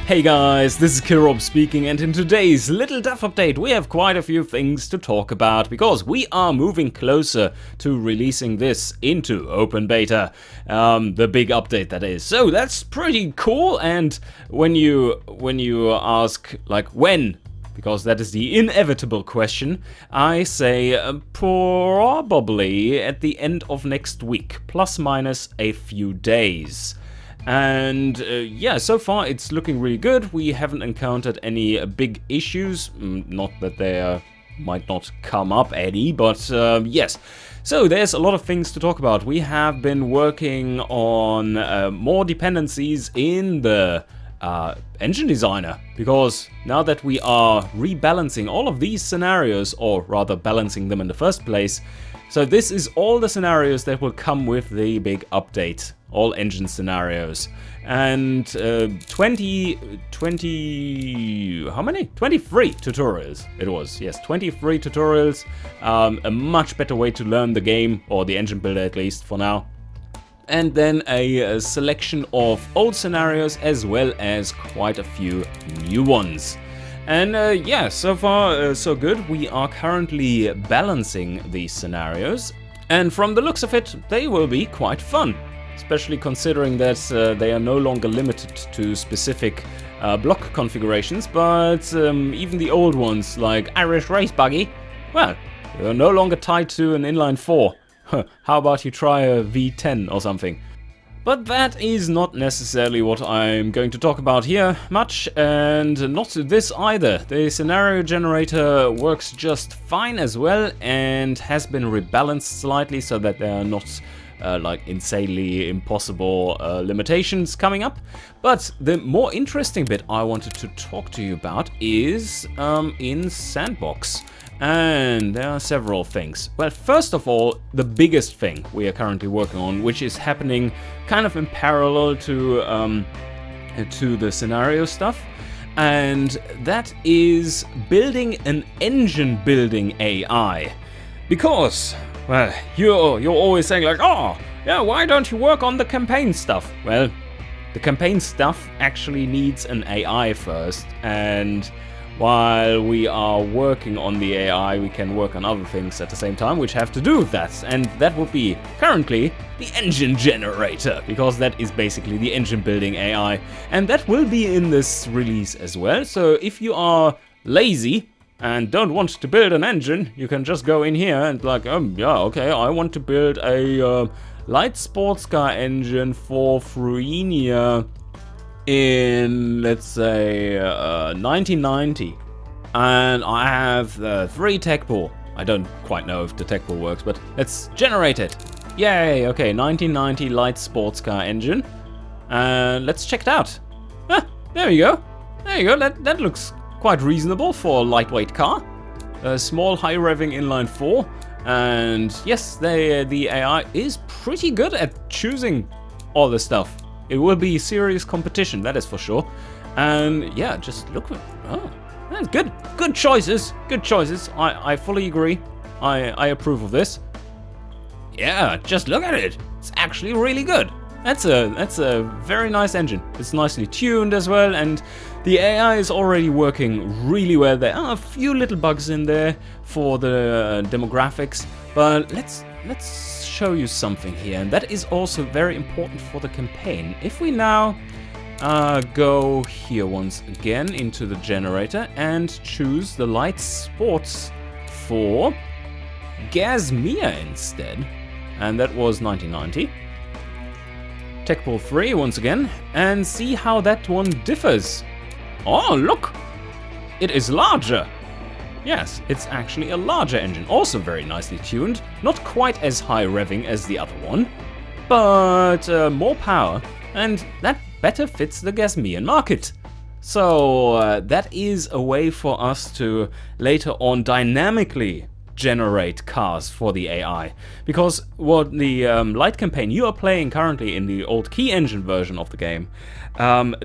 Hey guys, this is Kirob speaking, and in today's little dev update we have quite a few things to talk about because we are moving closer to releasing this into open beta. The big update that is. So that's pretty cool, and when you ask like when, because that is the inevitable question, I say probably at the end of next week, plus minus a few days. And yeah, so far it's looking really good. We haven't encountered any big issues, not that there might not come up any, but yes. So there's a lot of things to talk about. We have been working on more dependencies in the engine designer, because now that we are rebalancing all of these scenarios, or rather balancing them in the first place, so this is all the scenarios that will come with the big update, all engine scenarios. And 23 tutorials it was, yes, 23 tutorials, a much better way to learn the game, or the engine builder at least for now. And then a selection of old scenarios as well as quite a few new ones. And yeah, so far so good. We are currently balancing these scenarios, and from the looks of it, they will be quite fun. Especially considering that they are no longer limited to specific block configurations, but even the old ones, like Irish Race Buggy, well, you're no longer tied to an inline 4. How about you try a V10 or something? But that is not necessarily what I'm going to talk about here much, and not this either. The scenario generator works just fine as well, and has been rebalanced slightly so that there are not like insanely impossible limitations coming up. But the more interesting bit I wanted to talk to you about is in Sandbox. And there are several things. Well, first of all, the biggest thing we are currently working on, which is happening kind of in parallel to the scenario stuff, and that is building an engine building AI. Because, well, you're always saying like, oh, yeah, why don't you work on the campaign stuff? Well, the campaign stuff actually needs an AI first, and while we are working on the AI, we can work on other things at the same time, which have to do with that. And that would be currently the engine generator, because that is basically the engine building AI. And that will be in this release as well. So if you are lazy and don't want to build an engine, you can just go in here and like, yeah, okay, I want to build a light sports car engine for Fruinia in, let's say, 1990, and I have 3 tech pool. I don't quite know if the tech pool works, but let's generate it. Yay, okay, 1990 light sports car engine, and let's check it out. Ah, there we go. There you go, that looks quite reasonable for a lightweight car. A small high revving inline 4, and yes, the AI is pretty good at choosing all this stuff. It will be serious competition, that is for sure. And yeah, just look at, oh, that's good. Good choices. Good choices. I fully agree. I approve of this. Yeah, just look at it. It's actually really good. That's a very nice engine. It's nicely tuned as well, and the AI is already working really well. There are a few little bugs in there for the demographics, but let's show you something here, and that is also very important for the campaign. If we now go here once again into the generator and choose the light sports for Gasmia instead, and that was 1990. Tech Pool 3 once again, and see how that one differs. Oh, look! It is larger! Yes, it's actually a larger engine, also very nicely tuned, not quite as high revving as the other one, but more power, and that better fits the Gasmian market. So that is a way for us to later on dynamically generate cars for the AI, because what the light campaign you are playing currently in the old key engine version of the game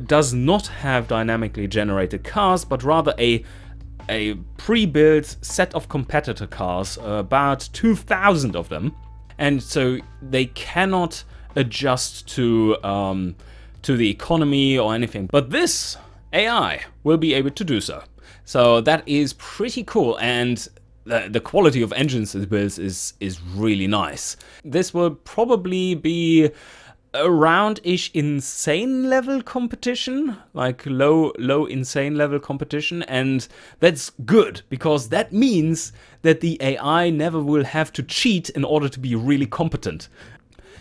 does not have dynamically generated cars, but rather a pre-built set of competitor cars, about 2,000 of them, and so they cannot adjust to the economy or anything. But this AI will be able to do so. So that is pretty cool, and the quality of engines it builds is really nice. This will probably be around-ish insane level competition, like low insane level competition, and that's good because that means that the AI never will have to cheat in order to be really competent.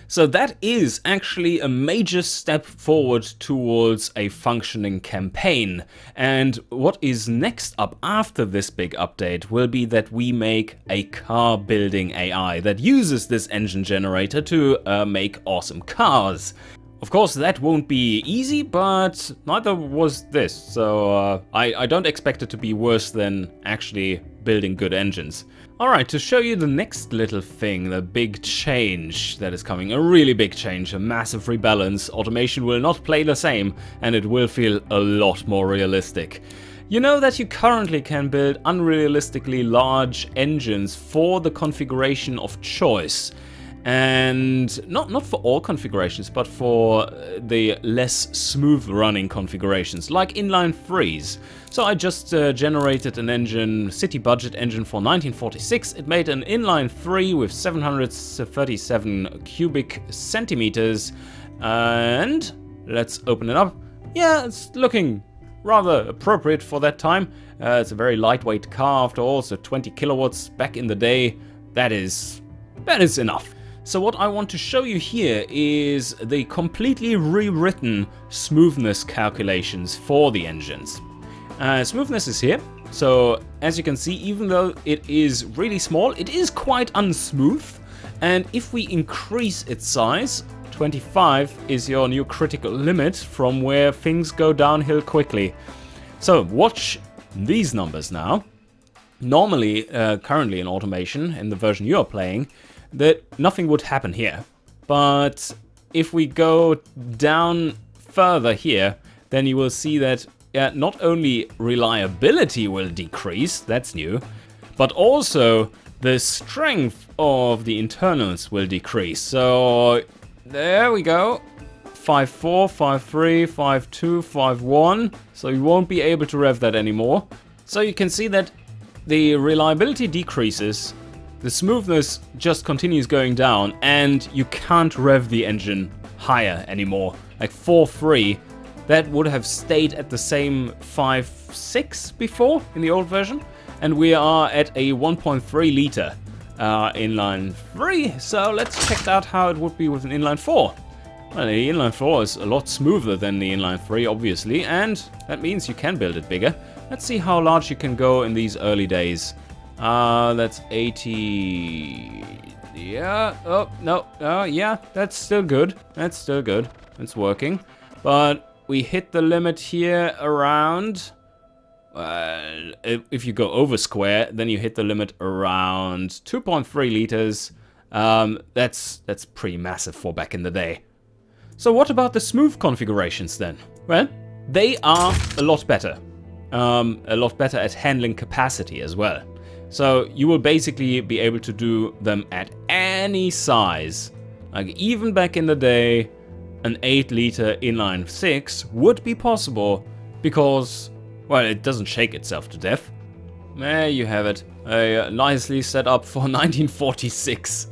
So that is actually a major step forward towards a functioning campaign. And what is next up after this big update will be that we make a car building AI that uses this engine generator to make awesome cars. Of course, that won't be easy, but neither was this. So I don't expect it to be worse than actually building good engines. Alright, to show you the next little thing, the big change that is coming, a really big change, a massive rebalance. Automation will not play the same, and it will feel a lot more realistic. You know that you currently can build unrealistically large engines for the configuration of choice. And not for all configurations, but for the less smooth running configurations, like inline threes. So I just generated an engine, city budget engine for 1946. It made an inline 3 with 737 cubic centimeters. And let's open it up. Yeah, it's looking rather appropriate for that time. It's a very lightweight car after all, so 20 kilowatts back in the day. That is enough. So what I want to show you here is the completely rewritten smoothness calculations for the engines. Smoothness is here. So as you can see, even though it is really small, it is quite unsmooth. And if we increase its size, 25 is your new critical limit from where things go downhill quickly. So watch these numbers now. Normally, currently in automation, in the version you are playing, that nothing would happen here. But if we go down further here, then you will see that not only reliability will decrease, that's new, but also the strength of the internals will decrease. So there we go. 5.4, 5.3, 5.2, 5.1. So you won't be able to rev that anymore. So you can see that the reliability decreases, the smoothness just continues going down, and you can't rev the engine higher anymore. Like 4.3, that would have stayed at the same 5.6 before in the old version, and we are at a 1.3 liter inline 3. So let's check out how it would be with an inline 4. Well, the inline 4 is a lot smoother than the inline 3, obviously, and that means you can build it bigger. Let's see how large you can go in these early days. That's 80. Yeah. Oh, no. Yeah, that's still good. That's still good. It's working. But we hit the limit here around. If you go over square, then you hit the limit around 2.3 liters. That's pretty massive for back in the day. So what about the smooth configurations then? Well, they are a lot better. A lot better at handling capacity as well. So you will basically be able to do them at any size. Like even back in the day, an 8 liter inline 6 would be possible because, well, it doesn't shake itself to death. There you have it. Nicely set up for 1946.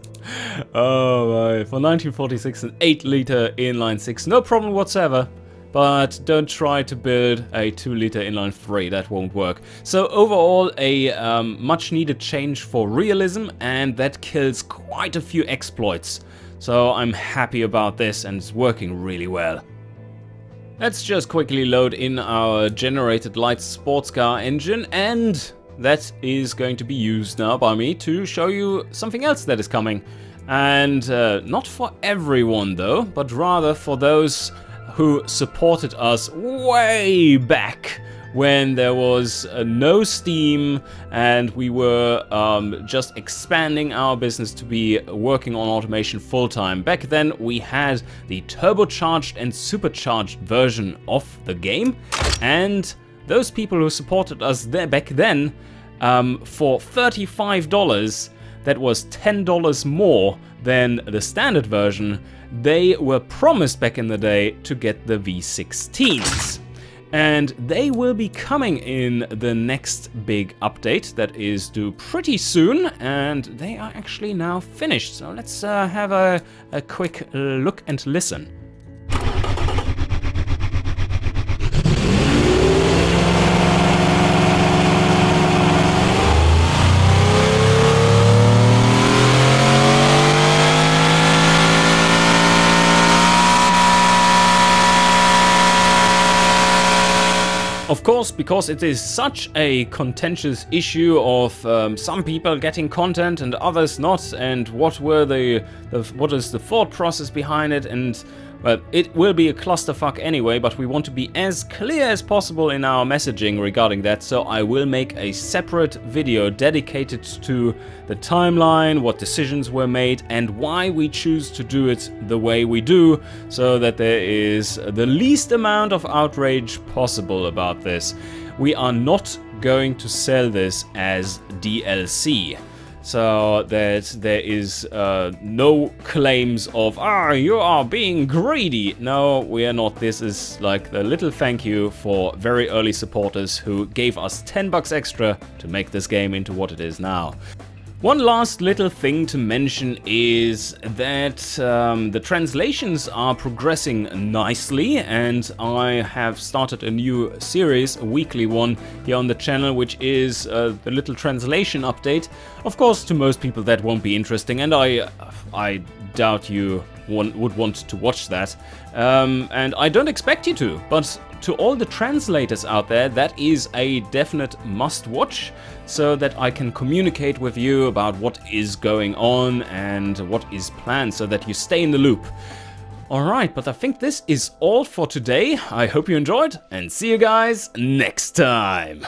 Oh my, for 1946, an 8 liter inline 6, no problem whatsoever. But don't try to build a 2 liter inline 3, that won't work. So overall, a much needed change for realism, and that kills quite a few exploits. So I'm happy about this, and it's working really well. Let's just quickly load in our generated light sports car engine, and that is going to be used now by me to show you something else that is coming. And not for everyone though, but rather for those who supported us way back when there was no Steam and we were just expanding our business to be working on automation full-time. Back then we had the turbocharged and supercharged version of the game, and those people who supported us there back then for $35, that was $10 more than the standard version, they were promised back in the day to get the V16s. And they will be coming in the next big update that is due pretty soon, and they are actually now finished. So let's have a quick look and listen. Of course, because it is such a contentious issue of some people getting content and others not, and what is the thought process behind it, and well, it will be a clusterfuck anyway, but we want to be as clear as possible in our messaging regarding that, so I will make a separate video dedicated to the timeline, what decisions were made, and why we choose to do it the way we do, so that there is the least amount of outrage possible about this. We are not going to sell this as DLC. So that there is no claims of, you are being greedy. No, we are not. This is like a little thank you for very early supporters who gave us $10 extra to make this game into what it is now. One last little thing to mention is that the translations are progressing nicely, and I have started a new series, a weekly one here on the channel, which is the little translation update. Of course, to most people that won't be interesting, and I doubt you would want to watch that, and I don't expect you to, but to all the translators out there, that is a definite must-watch, so that I can communicate with you about what is going on and what is planned, so that you stay in the loop. Alright, but I think this is all for today. I hope you enjoyed, and see you guys next time!